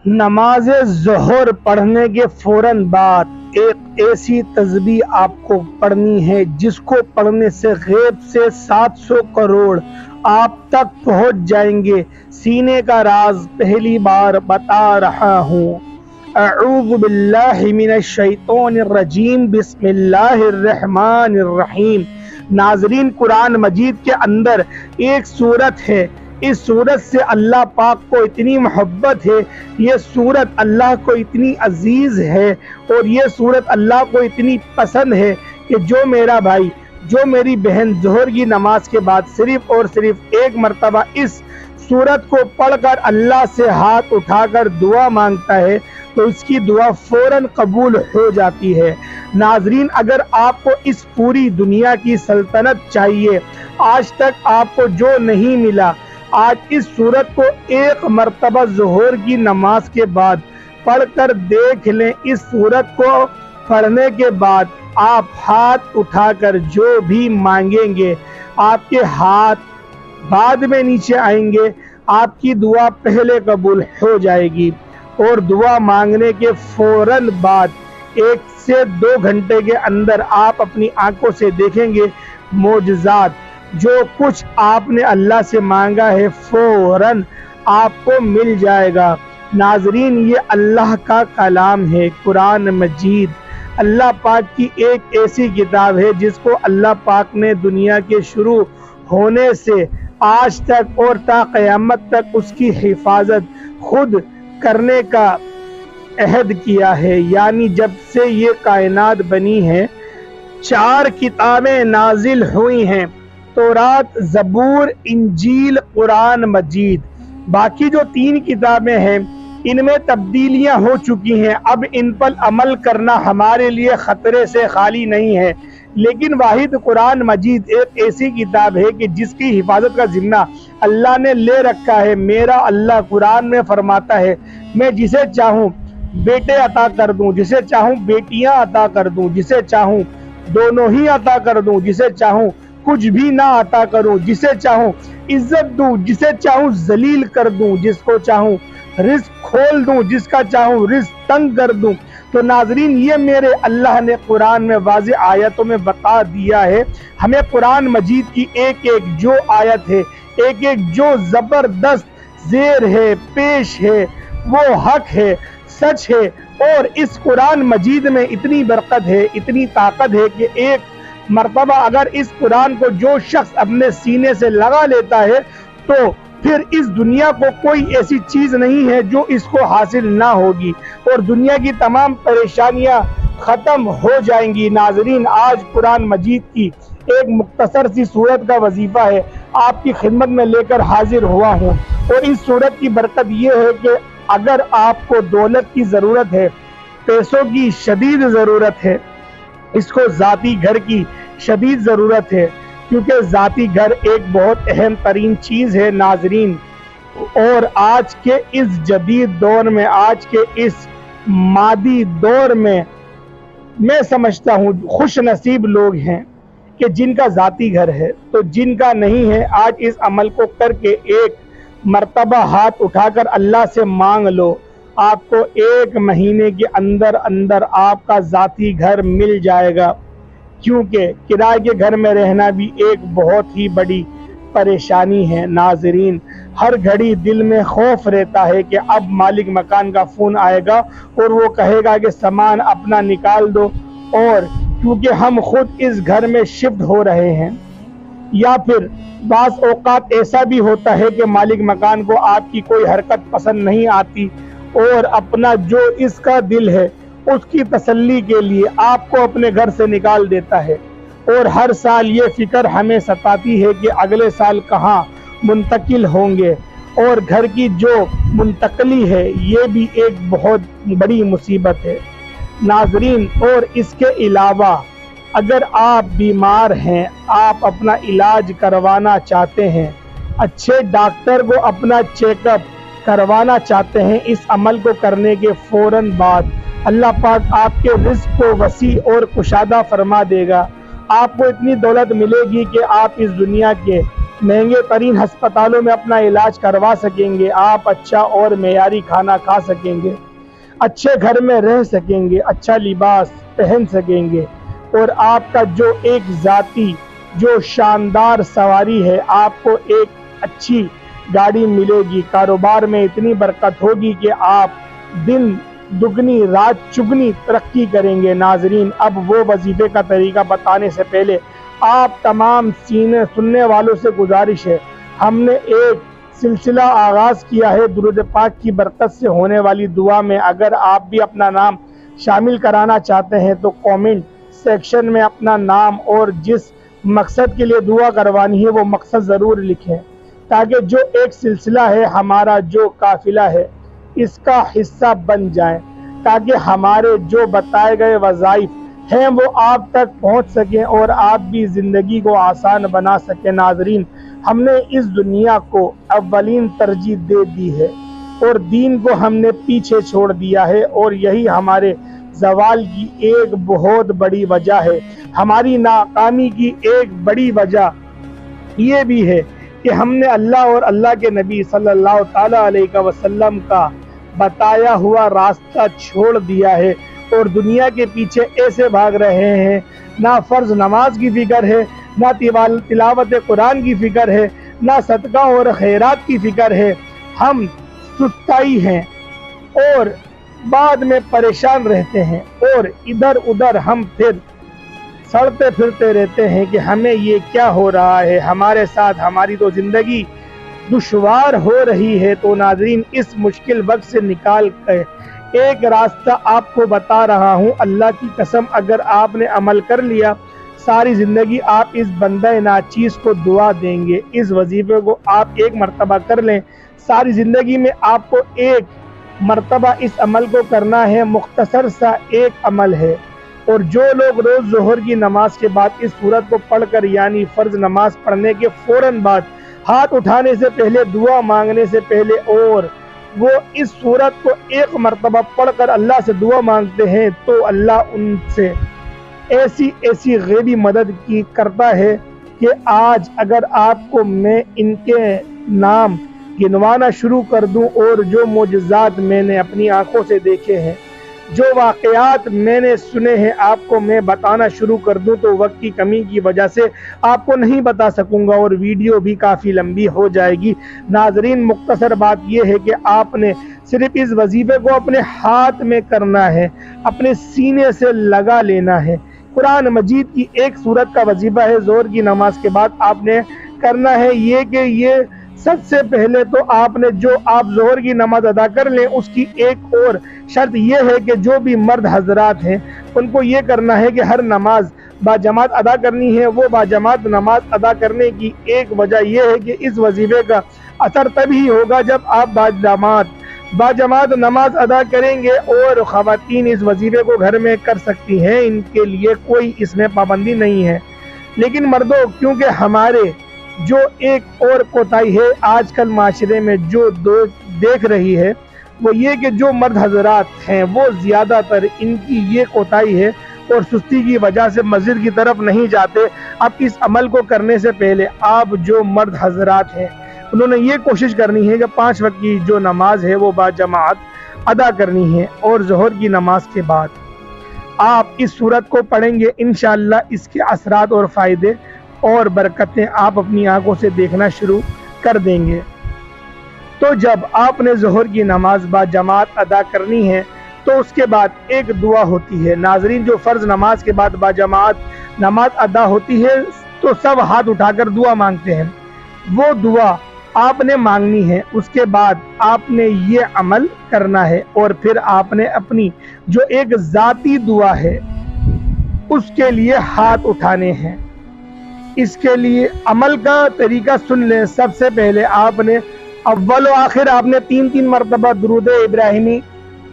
نماز ظہر پڑھنے کے فوراً بعد ایک ایسی تسبیح آپ کو پڑھنی ہے جس کو پڑھنے سے غیب سے 700 کروڑ آپ تک پہنچ جائیں گے۔ سینے کا راز پہلی بار بتا رہا ہوں۔ اعوذ باللہ من الشیطان الرجیم، بسم اللہ الرحمن الرحیم۔ ناظرین، قرآن مجید کے اندر ایک سورت ہے، اس سورت سے اللہ پاک کو اتنی محبت ہے، یہ سورت اللہ کو اتنی عزیز ہے اور یہ سورت اللہ کو اتنی پسند ہے کہ جو میرا بھائی، جو میری بہن ظہر کی نماز کے بعد صرف اور صرف ایک مرتبہ اس سورت کو پڑھ کر اللہ سے ہاتھ اٹھا کر دعا مانگتا ہے تو اس کی دعا فوراً قبول ہو جاتی ہے۔ ناظرین، اگر آپ کو اس پوری دنیا کی سلطنت چاہیے، آج تک آپ کو جو نہیں ملا، آج اس سورت کو ایک مرتبہ ظہر کی نماز کے بعد پڑھ کر دیکھ لیں۔ اس سورت کو پڑھنے کے بعد آپ ہاتھ اٹھا کر جو بھی مانگیں گے، آپ کے ہاتھ بعد میں نیچے آئیں گے، آپ کی دعا پہلے قبول ہو جائے گی۔ اور دعا مانگنے کے فوراً بعد 1 سے 2 گھنٹے کے اندر آپ اپنی آنکھوں سے دیکھیں گے معجزات۔ جو کچھ آپ نے اللہ سے مانگا ہے فوراً آپ کو مل جائے گا۔ ناظرین، یہ اللہ کا کلام ہے، قرآن مجید اللہ پاک کی ایک ایسی کتاب ہے جس کو اللہ پاک نے دنیا کے شروع ہونے سے آج تک اور تا قیامت تک اس کی حفاظت خود کرنے کا عہد کیا ہے۔ یعنی جب سے یہ کائنات بنی ہے 4 کتابیں نازل ہوئی ہیں، تورات، زبور، انجیل، قرآن مجید۔ باقی جو 3 کتابیں ہیں ان میں تبدیلیاں ہو چکی ہیں، اب ان پر عمل کرنا ہمارے لیے خطرے سے خالی نہیں ہے، لیکن واحد قرآن مجید ایک ایسی کتاب ہے کہ جس کی حفاظت کا ذمہ اللہ نے لے رکھا ہے۔ میرا اللہ قرآن میں فرماتا ہے، میں جسے چاہوں بیٹے عطا کر دوں، جسے چاہوں بیٹیاں عطا کر دوں، جسے چاہوں دونوں ہی عطا کر دوں، جسے چاہوں کچھ بھی نہ عطا کروں، جسے چاہوں عزت دوں، جسے چاہوں ذلیل کر دوں، جس کو چاہوں رزق کھول دوں، جس کا چاہوں رزق تنگ کر دوں۔ تو ناظرین، یہ میرے اللہ نے قرآن میں واضح آیتوں میں بتا دیا ہے۔ ہمیں قرآن مجید کی ایک ایک جو آیت ہے، ایک ایک جو زبردست زیر ہے، پیش ہے، وہ حق ہے، سچ ہے۔ اور اس قرآن مجید میں اتنی برکت ہے، اتنی طاقت ہے کہ ایک مرتبہ اگر اس قرآن کو جو شخص اپنے سینے سے لگا لیتا ہے تو پھر اس دنیا کو کوئی ایسی چیز نہیں ہے جو اس کو حاصل نہ ہوگی، اور دنیا کی تمام پریشانیاں ختم ہو جائیں گی۔ ناظرین، آج قرآن مجید کی ایک مختصر سی سورت کا وظیفہ ہے آپ کی خدمت میں لے کر حاضر ہوا ہوں، اور اس سورت کی برکت یہ ہے کہ اگر آپ کو دولت کی ضرورت ہے، پیسوں کی شدید ضرورت ہے، اس کو ذاتی گھر کی شدید ضرورت ہے، کیونکہ ذاتی گھر ایک بہت اہم ترین چیز ہے ناظرین۔ اور آج کے اس جدید دور میں، آج کے اس مادی دور میں سمجھتا ہوں خوش نصیب لوگ ہیں کہ جن کا ذاتی گھر ہے، تو جن کا نہیں ہے آج اس عمل کو کر کے ایک مرتبہ ہاتھ اٹھا کر اللہ سے مانگ لو، آپ کو 1 مہینے کے اندر اندر آپ کا ذاتی گھر مل جائے گا۔ کیونکہ کرائے کے گھر میں رہنا بھی ایک بہت ہی بڑی پریشانی ہے ناظرین۔ ہر گھڑی دل میں خوف رہتا ہے کہ اب مالک مکان کا فون آئے گا اور وہ کہے گا کہ سامان اپنا نکال دو، اور کیونکہ ہم خود اس گھر میں شفٹ ہو رہے ہیں، یا پھر بعض اوقات ایسا بھی ہوتا ہے کہ مالک مکان کو آپ کی کوئی حرکت پسند نہیں آتی اور اپنا جو اس کا دل ہے اس کی تسلی کے لیے آپ کو اپنے گھر سے نکال دیتا ہے۔ اور ہر سال یہ فکر ہمیں ستاتی ہے کہ اگلے سال کہاں منتقل ہوں گے، اور گھر کی جو منتقلی ہے یہ بھی ایک بہت بڑی مصیبت ہے ناظرین۔ اور اس کے علاوہ اگر آپ بیمار ہیں، آپ اپنا علاج کروانا چاہتے ہیں، اچھے ڈاکٹر کو اپنا چیک اپ کروانا چاہتے ہیں، اس عمل کو کرنے کے فوراً بعد اللہ پاک آپ کے رزق کو وسیع اور کشادہ فرما دے گا۔ آپ کو اتنی دولت ملے گی کہ آپ اس دنیا کے महंगे तरीन हस्पतालों में अपना इलाज करवा सकेंगे, आप अच्छा और मेयारी खाना खा सकेंगे, अच्छे घर में रह सकेंगे, अच्छा लिबास पहन सकेंगे, और आपका जो एक ज़ाती जो शानदार सवारी है, आपको एक अच्छी गाड़ी मिलेगी, कारोबार में इतनी बरकत होगी कि आप दिन दुगनी रात चुगनी तरक्की करेंगे। नाजरीन, अब वो वजीफे का तरीका बताने से पहले आप तमाम सीने सुनने वालों से गुजारिश है, हमने एक सिलसिला आगाज़ किया है दुरूद पाक की बरकत से होने वाली दुआ में। अगर आप भी अपना नाम शामिल कराना चाहते हैं तो कमेंट सेक्शन में अपना नाम और जिस मकसद के लिए दुआ करवानी है वो मकसद ज़रूर लिखें, ताकि जो एक सिलसिला है, हमारा जो काफिला है, इसका हिस्सा बन जाए, ताकि हमारे जो बताए गए वज़ाइफ हैं वो आप तक पहुंच सकें और आप भी ज़िंदगी को आसान बना सकें। नाजरीन, हमने इस दुनिया को अव्वलीन तरजीह दे दी है और दीन को हमने पीछे छोड़ दिया है, और यही हमारे ज़वाल की एक बहुत बड़ी वजह है। हमारी नाकामी की एक बड़ी वजह ये भी है कि हमने अल्लाह और अल्लाह के नबी सल्लल्लाहु ताला अलैहि वसल्लम का बताया हुआ रास्ता छोड़ दिया है और दुनिया के पीछे ऐसे भाग रहे हैं, ना फ़र्ज नमाज की फ़िक्र है, ना तिलावत कुरान की फ़िक्र है, ना सदका और खैरात की फ़िक्र है। हम सुस्ताई हैं और बाद में परेशान रहते हैं और इधर उधर हम फिर सड़ते फिरते रहते हैं कि हमें ये क्या हो रहा है हमारे साथ, हमारी तो ज़िंदगी दुश्वार हो रही है। तो नाज़रीन, इस मुश्किल वक्त से निकाल कर एक रास्ता आपको बता रहा हूँ, अल्लाह की कसम, अगर आपने अमल कर लिया सारी ज़िंदगी आप इस बंदा नाचीज़ को दुआ देंगे। इस वजीफे को आप एक मरतबा कर लें, सारी ज़िंदगी में आपको एक मरतबा इस अमल को करना है। मुख्तसर सा एक अमल है, और जो लोग रोज़ ज़ोहर की नमाज के बाद इस सूरत को पढ़कर, यानी फ़र्ज़ नमाज पढ़ने के फ़ौरन बाद, हाथ उठाने से पहले, दुआ मांगने से पहले, और वो इस सूरत को एक मरतबा पढ़कर अल्लाह से दुआ मांगते हैं, तो अल्लाह उनसे ऐसी ऐसी गैबी मदद की करता है कि आज अगर आपको मैं इनके नाम गिनवाना शुरू कर दूं और जो मोजज़ात मैंने अपनी आंखों से देखे हैं, जो वाक़यात मैंने सुने हैं, आपको मैं बताना शुरू कर दूं तो वक्त की कमी की वजह से आपको नहीं बता सकूंगा और वीडियो भी काफ़ी लंबी हो जाएगी। नाजरीन, मुख्तसर बात यह है कि आपने सिर्फ इस वजीफे को अपने हाथ में करना है, अपने सीने से लगा लेना है। कुरान मजीद की एक सूरत का वजीफा है, ज़ोहर की नमाज के बाद आपने करना है ये कि ये सबसे पहले तो आपने जो आप ज़ोहर की नमाज अदा कर लें, उसकी एक और शर्त यह है कि जो भी मर्द हजरात हैं उनको ये करना है कि हर नमाज बाजमात अदा करनी है। वो बाजमात नमाज अदा करने की एक वजह यह है कि इस वजीफे का असर तभी होगा जब आप बाजमात नमाज अदा करेंगे, और ख़वातीन इस वजीफे को घर में कर सकती हैं, इनके लिए कोई इसमें पाबंदी नहीं है। लेकिन मर्दों, क्योंकि हमारे जो एक और कोताही है आजकल माशरे में जो देख रही है, वो ये कि जो मर्द हजरात हैं वो ज़्यादातर इनकी ये कोताही है और सुस्ती की वजह से मस्जिद की तरफ नहीं जाते। अब इस अमल को करने से पहले आप जो मर्द हजरात हैं उन्होंने ये कोशिश करनी है कि 5 वक्त की जो नमाज है वो बाजमात अदा करनी है, और ज़ोहर की नमाज के बाद आप इस सूरत को पढ़ेंगे। इंशाअल्लाह इसके असरात और फ़ायदे और बरकतें आप अपनी आंखों से देखना शुरू कर देंगे। तो जब आपने ज़ोहर की नमाज बाजमात अदा करनी है तो उसके बाद एक दुआ होती है। नाजरीन, जो फ़र्ज़ नमाज के बाद बाजमात नमाज अदा होती है तो सब हाथ उठाकर दुआ मांगते हैं, वो दुआ आपने मांगनी है। उसके बाद आपने ये अमल करना है और फिर आपने अपनी जो एक ज़ाती दुआ है उसके लिए हाथ उठाने हैं। इसके लिए अमल का तरीका सुन लें। सबसे पहले आपने अव्वल व आखिर आपने 3-3 मरतबा दुरूद इब्राहिमी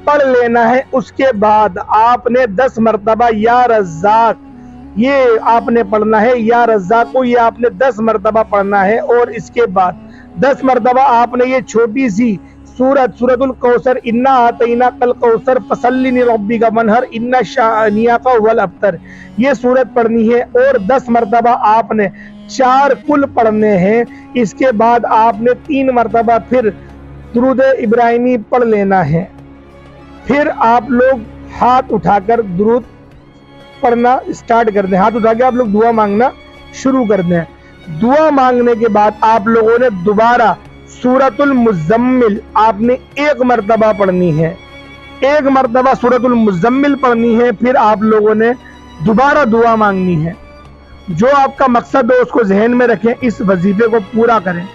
पढ़ लेना है। उसके बाद आपने 10 मरतबा या रज़्ज़ाक़ ये आपने पढ़ना है, या रज़्ज़ाक़ को ये आपने 10 मरतबा पढ़ना है। और इसके बाद 10 मरतबा आपने ये छोटी सी सूरतुल कौसर, इन्ना आतैना कल कौसर फसल्लि लिरब्बिका वन्हर इन्ना शानियाका हुवल अब्तर, ये सूरत पढ़नी है। और 10 मरतबा आपने 4 कुल पढ़ने हैं। इसके बाद आपने 3 मरतबा फिर दुरूद इब्राहिमी पढ़ लेना है। फिर आप लोग हाथ उठाकर दुरूद पढ़ना स्टार्ट कर दें। हाथ उठा के आप लोग दुआ मांगना शुरू कर दें। दुआ मांगने के बाद आप लोगों ने दोबारा सूरतुल मुज़म्मिल आपने 1 मरतबा पढ़नी है। 1 मरतबा सूरतुल मुज़म्मिल पढ़नी है। फिर आप लोगों ने दोबारा दुआ मांगनी है। जो आपका मकसद हो उसको जहन में रखें, इस वजीफे को पूरा करें।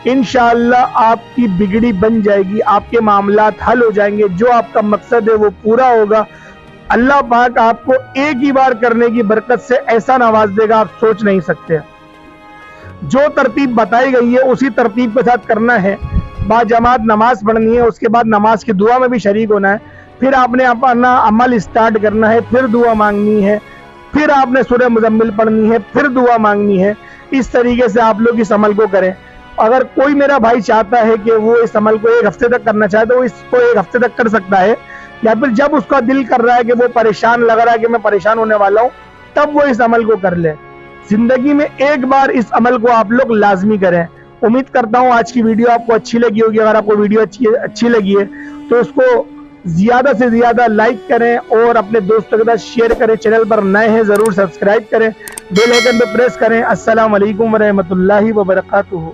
इंशाअल्लाह आपकी बिगड़ी बन जाएगी, आपके मामलात हल हो जाएंगे, जो आपका मकसद है वो पूरा होगा। अल्लाह पाक आपको एक ही बार करने की बरकत से ऐसा नवाज देगा आप सोच नहीं सकते। जो तरतीब बताई गई है उसी तरतीब के साथ करना है। बाजमात नमाज पढ़नी है, उसके बाद नमाज की दुआ में भी शरीक होना है। फिर आपने अपना अमल स्टार्ट करना है, फिर दुआ मांगनी है, फिर आपने सूरह मुज़म्मिल पढ़नी है, फिर दुआ मांगनी है। इस तरीके से आप लोग इस अमल को करें। अगर कोई मेरा भाई चाहता है कि वो इस अमल को 1 हफ्ते तक करना चाहे तो वो इसको 1 हफ्ते तक कर सकता है, या फिर जब उसका दिल कर रहा है कि वो परेशान लग रहा है कि मैं परेशान होने वाला हूँ, तब वो इस अमल को कर ले। जिंदगी में एक बार इस अमल को आप लोग लाजमी करें। उम्मीद करता हूँ आज की वीडियो आपको अच्छी लगी होगी। अगर आपको वीडियो अच्छी लगी है तो उसको ज्यादा से ज्यादा लाइक करें और अपने दोस्तों के साथ शेयर करें। चैनल पर नए हैं जरूर सब्सक्राइब करें, बेल आइकन पे प्रेस करें। अस्सलाम वालेकुम व रहमतुल्लाहि व बरकातुहू।